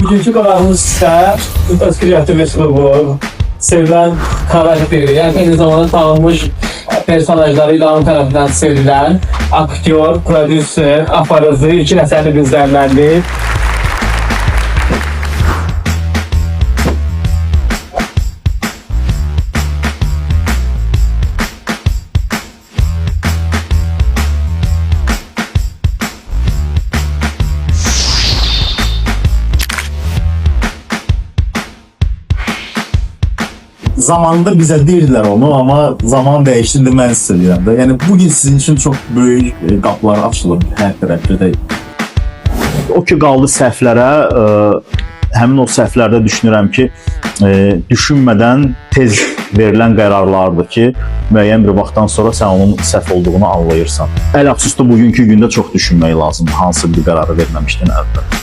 Bugünkü qonağımız isə öz kreativ üslubu, sevilən xarakteri, yəni eyni zamanda tanınmış personajları ilə onun tərəfindən sevilən aktyor, prodüser, aparıcı, iki nəsərli bizlərləndir. Zamanında bizə deyirdilər onu, amma zaman dəyişdi, mən sizə deyirəm də. Yəni bugün sizin üçün çox böyük qapılar açılıb hər tərəfdə. O ki qaldı səhvlərə, həmin o səhvlərdə düşünürəm ki, düşünmədən tez verilən qərarlardır ki, müəyyən bir vaxtdan sonra sən onun səhv olduğunu anlayırsan. Əl-əfsusda bugünkü gündə çox düşünmək lazımdır, hansı bir qərarı verməmişdən əvvəl.